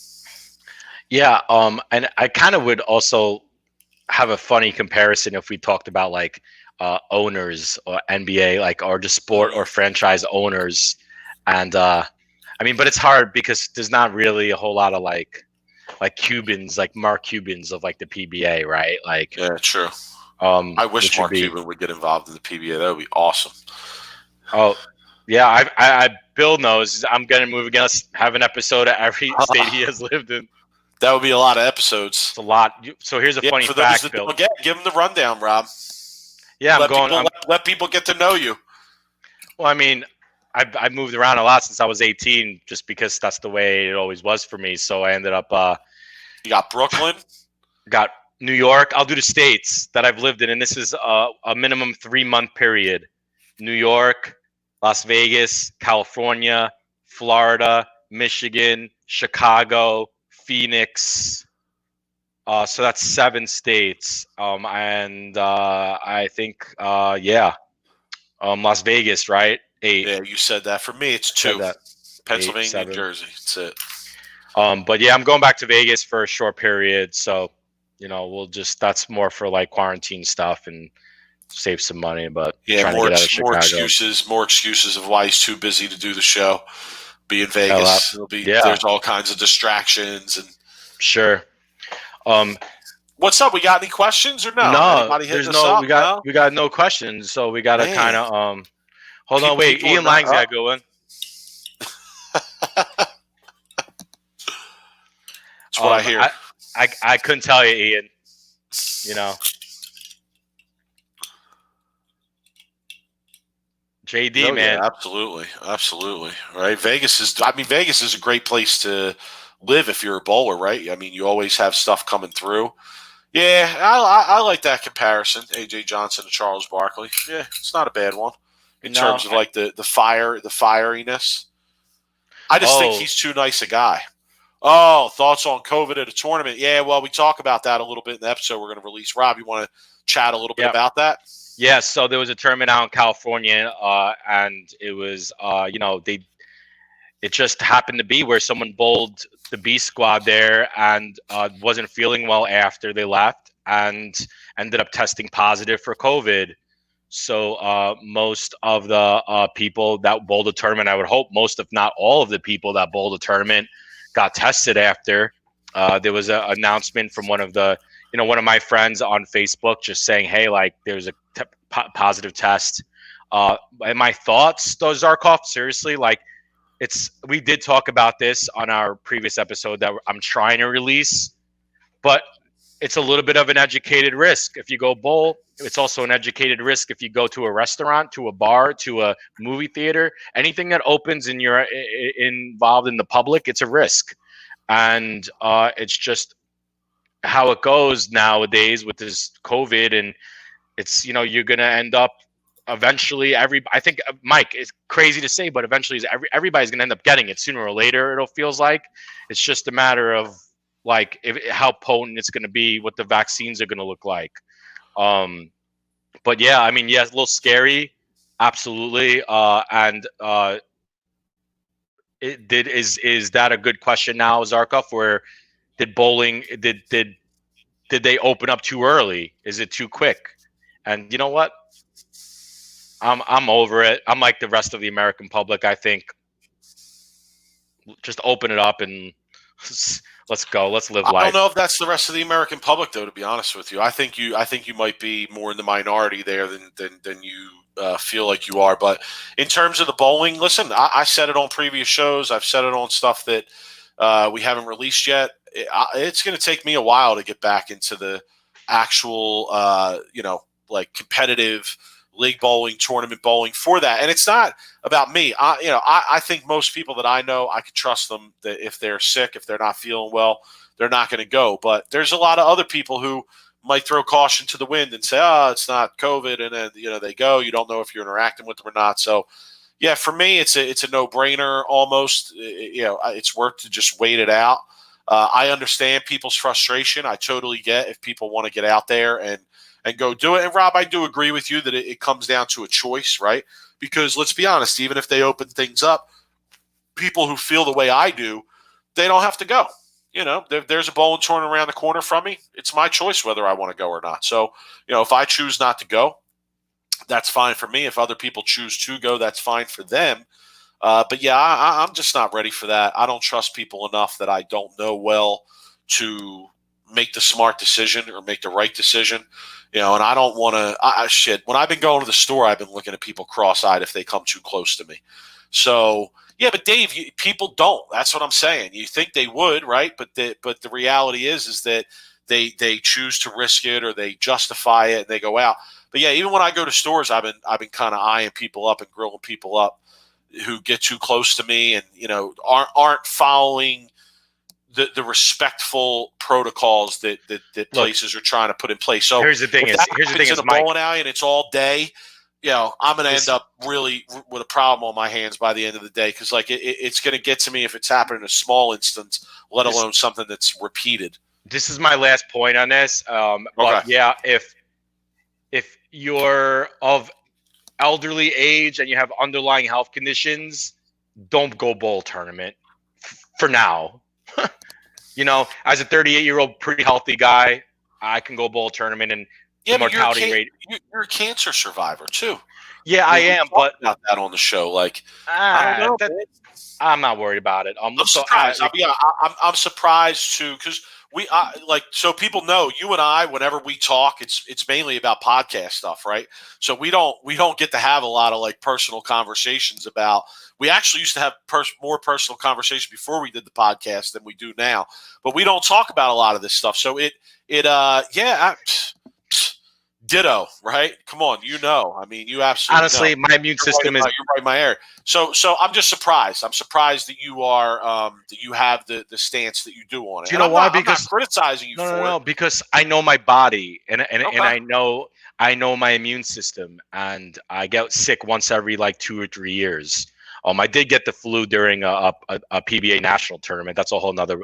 Yeah, and I kind of would also have a funny comparison if we talked about like owners or NBA, or just sport or franchise owners, and but it's hard because there's not really a whole lot of like Cubans, like Mark Cubans of like the PBA, right? Like, yeah, true. I wish Mark Cuban would get involved in the PBA. That would be awesome. Oh, yeah. I Bill knows I'm gonna move again. Let's have an episode of every state he has lived in. That would be a lot of episodes. It's a lot. So here's a funny fact, Bill. Give him the rundown, Rob. Yeah, let people get to know you. Well, I've moved around a lot since I was 18, just because that's the way it always was for me. So I ended up. You got Brooklyn. Got New York. I'll do the states that I've lived in, and this is a minimum 3-month period. New York, Las Vegas, California, Florida, Michigan, Chicago, Phoenix. So that's 7 states. And I think, Las Vegas, right? 8. Yeah, you said that. For me, it's 2. Pennsylvania, New Jersey. That's it. But yeah, I'm going back to Vegas for a short period. So, that's more for like quarantine stuff and save some money. But yeah, more excuses of why he's too busy to do the show. Be in Vegas. There's all kinds of distractions and sure. What's up? We got any questions or no? No, we got no questions. So we got to kind of hold on, wait. Ian Lang's got to go in. That's what I hear. I couldn't tell you, Ian. JD, man. Yeah, absolutely. Right. Vegas is a great place to live if you're a bowler, right? You always have stuff coming through. Yeah, I like that comparison. AJ Johnson to Charles Barkley. Yeah, it's not a bad one in terms of like the firiness. I just think he's too nice a guy. Oh, thoughts on COVID at a tournament? Yeah, well, we talk about that a little bit in the episode we're going to release. Rob, you want to chat a little bit about that? Yeah, so there was a tournament out in California, and it was, it just happened to be where someone bowled the B squad there and wasn't feeling well after they left and ended up testing positive for COVID. So most of the people that bowled the tournament, I would hope most, if not all of the people that bowled the tournament got tested after. There was an announcement from one of my friends on Facebook just saying, hey, like there's a positive test. And my thoughts, though, Zarkov, seriously, like we did talk about this on our previous episode that I'm trying to release, but it's a little bit of an educated risk. If you go bowl, it's also an educated risk if you go to a restaurant, to a bar, to a movie theater, anything that opens and you're involved in the public, it's a risk. And it's just how it goes nowadays with this COVID. And it's, you're going to end up eventually I think, Mike, it's crazy to say, but eventually everybody's going to end up getting it sooner or later. It feels like it's just a matter of like how potent it's going to be, what the vaccines are going to look like. But yeah, I mean, yeah, it's a little scary. Absolutely. Is that a good question now, Zarkov, where did bowling, did they open up too early? Is it too quick? And you know what? I'm over it. I'm like the rest of the American public. I think just open it up and let's go. Let's live life. I don't know if that's the rest of the American public, though. To be honest with you, I think you might be more in the minority there than you feel like you are. But in terms of the bowling, listen, I said it on previous shows. I've said it on stuff that we haven't released yet. It's going to take me a while to get back into the actual, like competitive league bowling, tournament bowling for that. And it's not about me. I think most people that I know, I could trust them that if they're sick, if they're not feeling well, they're not going to go. But there's a lot of other people who might throw caution to the wind and say, oh, it's not COVID. And then, they go, you don't know if you're interacting with them or not. So yeah, for me, it's a no-brainer almost. It's worth to just wait it out. I understand people's frustration. I totally get if people want to get out there and go do it. And Rob, I do agree with you that it comes down to a choice, right? Because let's be honest, even if they open things up, people who feel the way I do, they don't have to go. There's a bowling tournament around the corner from me. It's my choice whether I want to go or not. So, if I choose not to go, that's fine for me. If other people choose to go, that's fine for them. But yeah, I'm just not ready for that. I don't trust people enough that I don't know well to make the smart decision or make the right decision. And I don't want to, when I've been going to the store, I've been looking at people cross-eyed if they come too close to me. So yeah, but Dave, people don't, that's what I'm saying. You think they would, right? But the reality is that they choose to risk it or they justify it and they go out. But yeah, even when I go to stores, I've been kind of eyeing people up and grilling people up who get too close to me and, aren't following the respectful protocols that places are trying to put in place. So here's the thing is a bowling alley and it's all day, I'm going to end up really with a problem on my hands by the end of the day. Cause like it's going to get to me if it's happened in a small instance, let alone something that's repeated. This is my last point on this. But yeah, if you're of elderly age and you have underlying health conditions, don't go bowl tournament for now. As a 38-year-old pretty healthy guy, I can go bowl tournament and the mortality rate. You're a cancer survivor too. Yeah, I am, but about that on the show, like I don't know, I'm not worried about it. I'm surprised. I'm surprised too because so people know you and I. Whenever we talk, it's mainly about podcast stuff, right? So we don't get to have a lot of like personal conversations about. We actually used to have more personal conversations before we did the podcast than we do now, but we don't talk about a lot of this stuff. So ditto, right? Come on, I mean, you absolutely honestly, my immune system is you're right in my area. So I'm just surprised. I'm surprised that you are that you have the stance that you do on it. Do you know why? I'm not criticizing you for it. No, because I know my body and I know my immune system, and I get sick once every like 2 or 3 years. I did get the flu during a PBA national tournament. That's a whole nother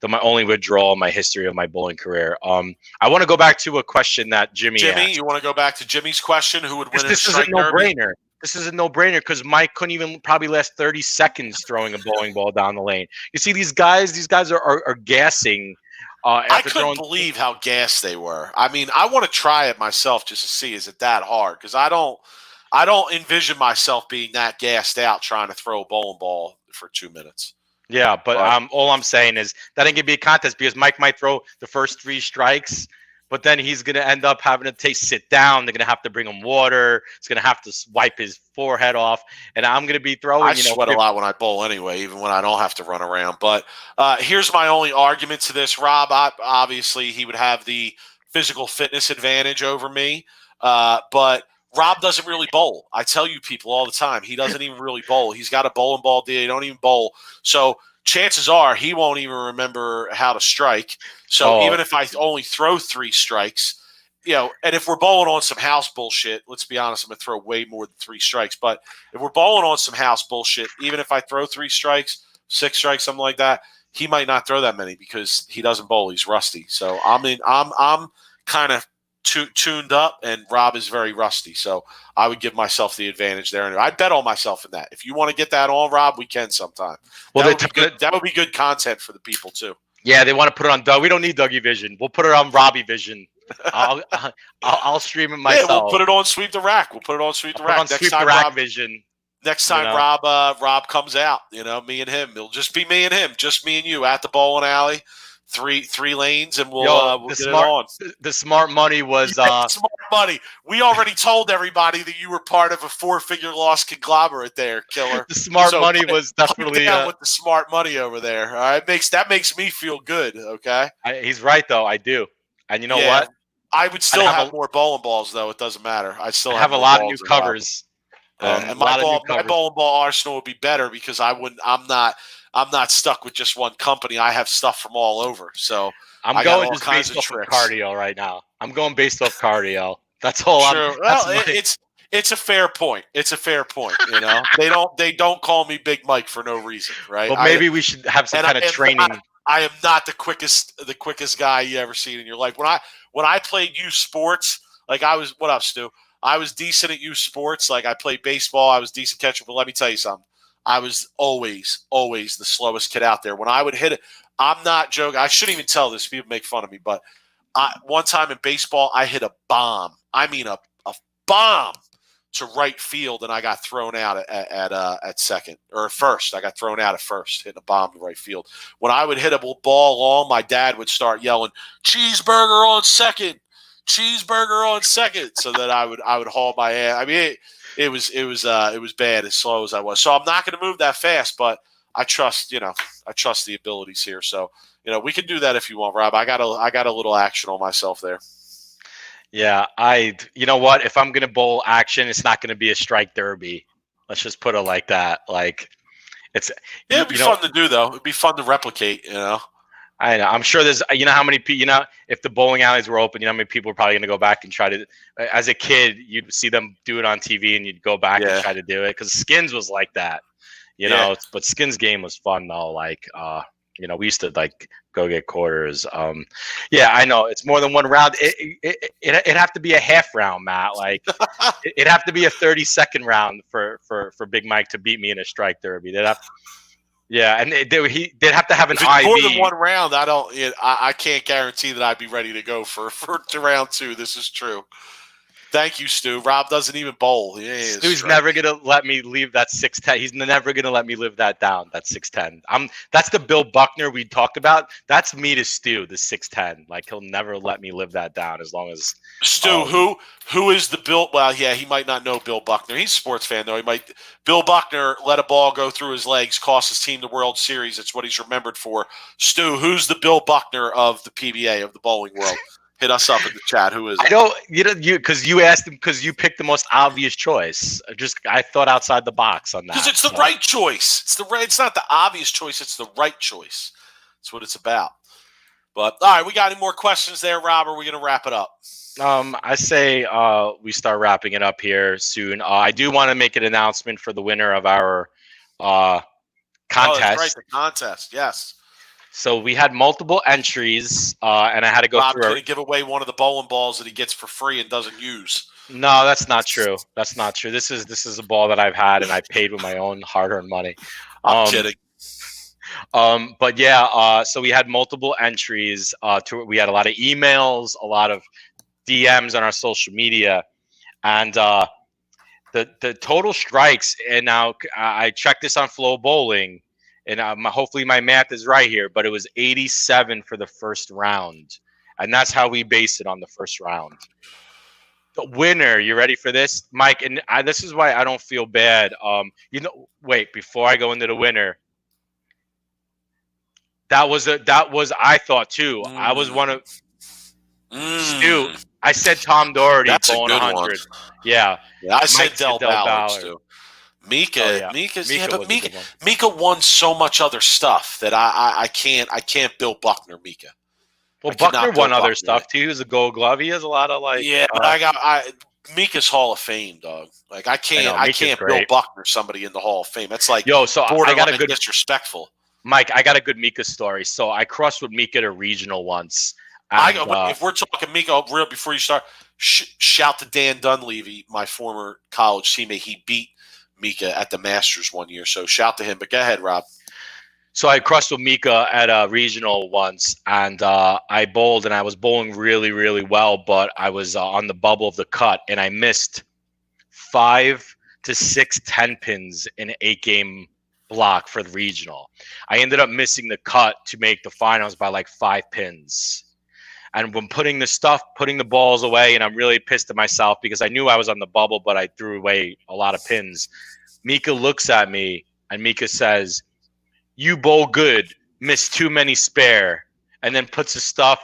my only withdrawal in my history of my bowling career. I want to go back to a question that Jimmy asked. You want to go back to Jimmy's question? Who would win? This is a no-brainer. This is a no-brainer because Mike couldn't even probably last 30 seconds throwing a bowling ball down the lane. You see these guys are gassing. I couldn't believe how gassed they were. I mean, I want to try it myself just to see, is it that hard? Because I don't envision myself being that gassed out trying to throw a bowling ball for 2 minutes. Yeah, but all I'm saying is that ain't gonna be a contest because Mike might throw the first 3 strikes, but then he's gonna end up having to sit down. They're gonna have to bring him water. He's gonna have to wipe his forehead off, and I'm gonna be throwing. I sweat a lot when I bowl anyway, even when I don't have to run around. But here's my only argument to this, Rob. Obviously, he would have the physical fitness advantage over me, but Rob doesn't really bowl. I tell you people all the time, he doesn't even really bowl. He's got a bowling ball deal. He don't even bowl. So chances are he won't even remember how to strike. So even if I only throw 3 strikes, and if we're bowling on some house bullshit, let's be honest, I'm going to throw way more than 3 strikes. But if we're bowling on some house bullshit, even if I throw 3 strikes, 6 strikes, something like that, he might not throw that many because he doesn't bowl. He's rusty. So I'm kind of tuned up, and Rob is very rusty. So I would give myself the advantage there. Anyway, I'd bet on myself in that. If you want to get that on, Rob, we can sometime. Well, that would be good content for the people too. Yeah, they want to put it on Doug. We don't need Dougie Vision. We'll put it on Robbie Vision. I'll stream it myself. Yeah, we'll put it on Sweep the Rack. We'll put it on Sweep the Rack. On Sweep the Rack Vision. Next time Rob comes out, me and him. It'll just be me and him, just me and you at the bowling alley. Three lanes, and we'll get it on. The smart money was smart money. We already told everybody that you were part of a 4-figure loss conglomerate there, killer. The smart money was definitely with the smart money over there. All right, that makes me feel good. Okay, he's right though. I do, and you know what? I would still have more bowling balls though. It doesn't matter. I still have a lot of new covers. And my bowling ball arsenal would be better because I'm not stuck with just one company. I have stuff from all over. So I'm going just based off of cardio right now. I'm going based off cardio. That's all. Sure. It's a fair point. It's a fair point. They don't call me Big Mike for no reason, right? But maybe we should have some kind of training. I am not the quickest guy you ever seen in your life. When I played youth sports, what up, Stu? I was decent at youth sports. Like I played baseball. I was decent catcher. But let me tell you something. I was always the slowest kid out there. When I would hit it, I'm not joking. I shouldn't even tell this. People make fun of me. But one time in baseball, I hit a bomb. I mean a bomb to right field, and I got thrown out at second or first. I got thrown out at first, hitting a bomb to right field. When I would hit a ball long, my dad would start yelling, "Cheeseburger on second, cheeseburger on second," so that I would haul my ass. I mean, it was bad as slow as I was. So I'm not going to move that fast, but I trust the abilities here. So we can do that if you want, Rob. I got a little action on myself there. Yeah, you know what? If I'm going to bowl action, it's not going to be a strike derby. Let's just put it like that. It'd be fun to do though. It'd be fun to replicate. I know. I'm sure there's, how many people, if the bowling alleys were open, how many people are probably going to go back and try to, as a kid, you'd see them do it on TV and you'd go back and try to do it. Because Skins was like that, but Skins game was fun though. We used to go get quarters. I know it's more than one round. It'd have to be a half round, Matt. It'd have to be a 30-second round for Big Mike to beat me in a strike derby. And they'd have to have an IV. More than one round, I can't guarantee that I'd be ready to go for round 2. This is true. Thank you, Stu. Rob doesn't even bowl. Stu's never gonna let me leave that 6'10". He's never gonna let me live that down. That 6'10". That's the Bill Buckner we talked about. That's me to Stu, the 6'10". He'll never let me live that down as long as Stu. Who is the Bill? Well, he might not know Bill Buckner. He's a sports fan though. Bill Buckner let a ball go through his legs, cost his team the World Series. It's what he's remembered for. Stu, who's the Bill Buckner of the PBA, of the bowling world? Hit us up in the chat. Who is it? I don't, because you asked him, because you picked the most obvious choice. I thought outside the box on that. Because it's the right choice. It's not the obvious choice. It's the right choice. That's what it's about. But all right, we got any more questions there, Rob? Or are we going to wrap it up? I say we start wrapping it up here soon. I do want to make an announcement for the winner of our contest. Oh, that's right, the contest. Yes. So we had multiple entries, and I had to go Rob through. Going to give away one of the bowling balls that he gets for free and doesn't use. No, that's not true. That's not true. This is a ball that I've had and I paid with my own hard-earned money. I'm kidding. But yeah, so we had multiple entries. We had a lot of emails, a lot of DMs on our social media, and the total strikes. And now I checked this on Flow Bowling, and hopefully my math is right here. But it was 87 for the first round, and that's how we based it on the first round. The winner, you ready for this, Mike? And this is why I don't feel bad. Wait, before I go into the winner. That was I thought too. I was one of Stu. I said Tom Doherty bowling 100. Yeah, I said Del Ballard too. Mika, Mika won so much other stuff that I can't Bill Buckner Mika. Well, Buckner won other stuff too. He was a Gold Glove. He has a lot of but Mika's Hall of Fame, dog. Like I can't Bill Buckner somebody in the Hall of Fame. That's like so I got a good disrespectful. Mike, I got a good Mika story. So I crossed with Mika at a regional once. If we're talking Mika, real before you start, shout to Dan Dunleavy, my former college teammate. He beat Mika at the Masters one year, so shout to him. But go ahead, Rob. So I crossed with Mika at a regional once, and I bowled, and I was bowling really, really well, but I was on the bubble of the cut, and I missed 5 to 6 10 pins in an 8-game block for the regional. I ended up missing the cut to make the finals by like 5 pins. And when putting the balls away, and I'm really pissed at myself because I knew I was on the bubble, but I threw away a lot of pins. Mika looks at me and Mika says, "You bowl good, miss too many spare," and then puts his stuff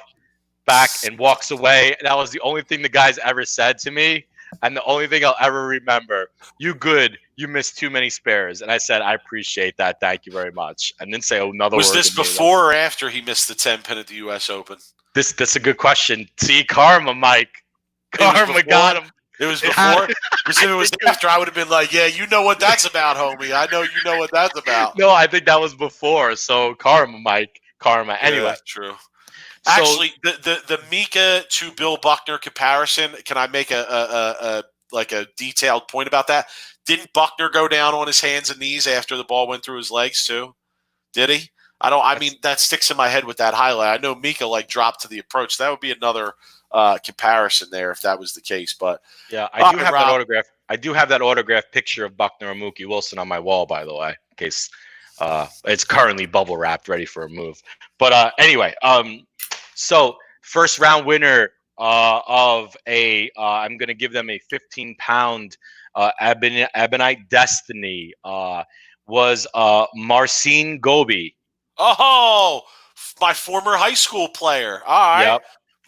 back and walks away. That was the only thing the guy's ever said to me. And the only thing I'll ever remember, "You good, you missed too many spares." And I said, "I appreciate that. Thank you very much." And then say another word. Was this before or after he missed the 10 pin at the U.S. Open? That's a good question. See, karma, Mike. Karma got him. It was before? Because if it was after, I would have been like, yeah, you know what that's about, homie. I know you know what that's about. No, I think that was before. So karma, Mike. Karma. Anyway. Yeah, true. Actually, the Mika to Bill Buckner comparison, can I make a detailed point about that? Didn't Buckner go down on his hands and knees after the ball went through his legs too? Did he? That sticks in my head with that highlight. I know Mika dropped to the approach. That would be another comparison there if that was the case. But yeah, I do have that autograph. I do have that autograph picture of Buckner and Mookie Wilson on my wall, by the way, in case it's currently bubble wrapped, ready for a move. But anyway, so first round winner of I'm going to give them a 15-pound Ebonite Destiny was Marcin Gobi. Oh, my former high school player. All right.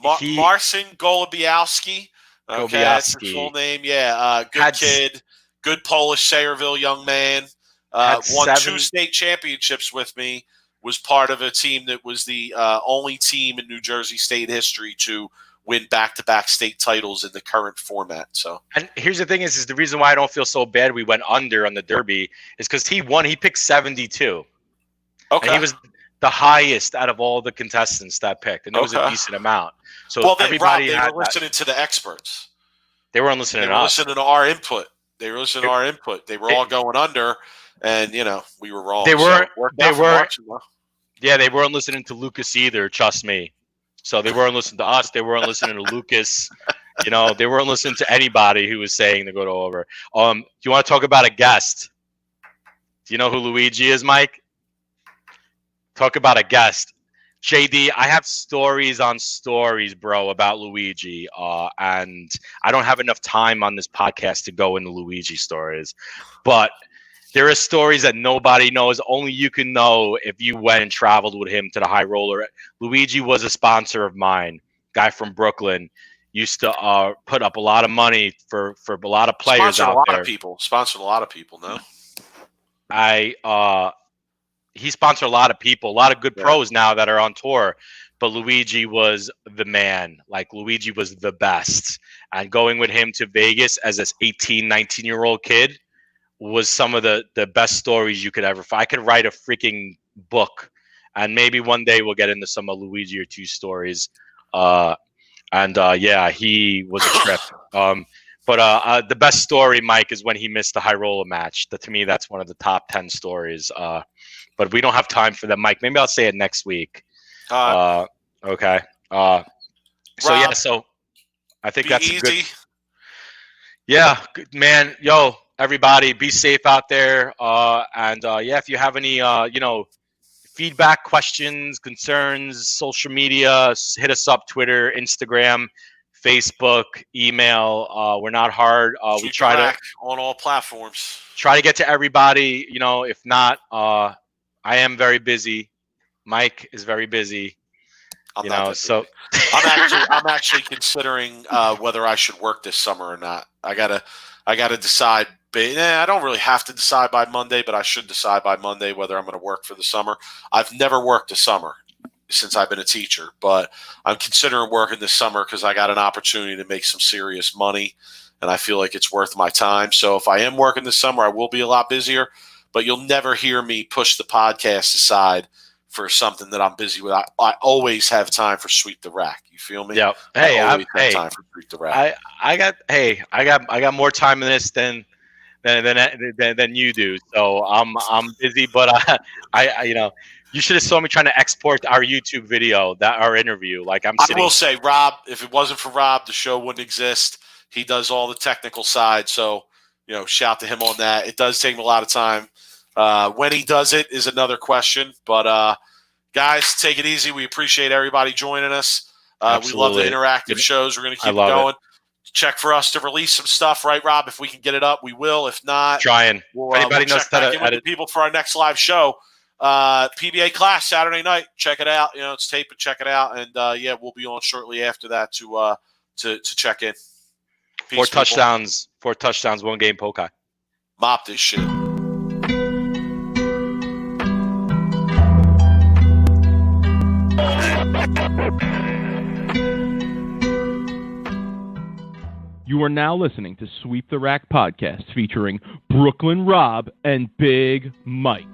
Yep. Marcin Golubiowski. Okay, that's his full name. Yeah, good kid. Good Polish Sayreville young man. Won 2 state championships with me. Was part of a team that was the only team in New Jersey State history to win back-to-back state titles in the current format. So, and here's the thing: is the reason why I don't feel so bad we went under on the Derby is because he won. He picked 72. Okay, and he was the highest out of all the contestants that picked, and it was a decent amount. So they were listening to the experts. They weren't listening to us. Listening to our input. They were listening to our input. They were all going under, and we were wrong. They weren't. Yeah, they weren't listening to Lucas either. Trust me. So they weren't listening to us. They weren't listening to Lucas. They weren't listening to anybody who was saying to go to over. Do you want to talk about a guest? Do you know who Luigi is, Mike? Talk about a guest. JD, I have stories on stories, bro, about Luigi. And I don't have enough time on this podcast to go into Luigi stories. But there are stories that nobody knows. Only you can know if you went and traveled with him to the High Roller. Luigi was a sponsor of mine. Guy from Brooklyn. Used to put up a lot of money for a lot of players out there. Sponsored a lot of people, no? he sponsored a lot of people, a lot of good pros now that are on tour. But Luigi was the man. Like, Luigi was the best. And going with him to Vegas as this 18, 19-year-old kid was some of the best stories you could ever find. I could write a freaking book, and maybe one day we'll get into some of Luigi or two stories. Yeah, he was a trip. But the best story, Mike, is when he missed the high roller match. To me, that's one of the top 10 stories. But we don't have time for that, Mike. Maybe I'll say it next week. Okay. Rob, so I think that's easy. Good. Yeah, man. Yo, everybody, be safe out there. If you have any, feedback, questions, concerns, social media, hit us up: Twitter, Instagram, Facebook, email. We're not hard. We try to on all platforms. Try to get to everybody. If not, I am very busy. Mike is very busy. I'm actually considering whether I should work this summer or not. I gotta decide. I don't really have to decide by Monday, but I should decide by Monday whether I'm going to work for the summer. I've never worked a summer since I've been a teacher, but I'm considering working this summer because I got an opportunity to make some serious money, and I feel like it's worth my time. So if I am working this summer, I will be a lot busier, but you'll never hear me push the podcast aside for something that I'm busy with. I always have time for Sweep the Rack. You feel me? Yeah. Hey, I always have time for Sweep the Rack. I got more time in this than you do. So I'm busy, but you should have saw me trying to export our YouTube video, our interview. Like, I will say, Rob, if it wasn't for Rob, the show wouldn't exist. He does all the technical side. So, shout to him on that. It does take him a lot of time. When he does it is another question, but guys, take it easy. We appreciate everybody joining us. We love the interactive shows. We're going to keep it going. Check for us to release some stuff, right, Rob? If we can get it up, we will. If not, trying. Anybody knows how to edit people for our next live show. PBA Clash Saturday night. Check it out. It's taped, but check it out. And we'll be on shortly after that to check in. Peace, 4 touchdowns, 1 game Pokai. Mop this shit. You are now listening to Sweep the Rack podcast featuring Brooklyn Rob and Big Mike.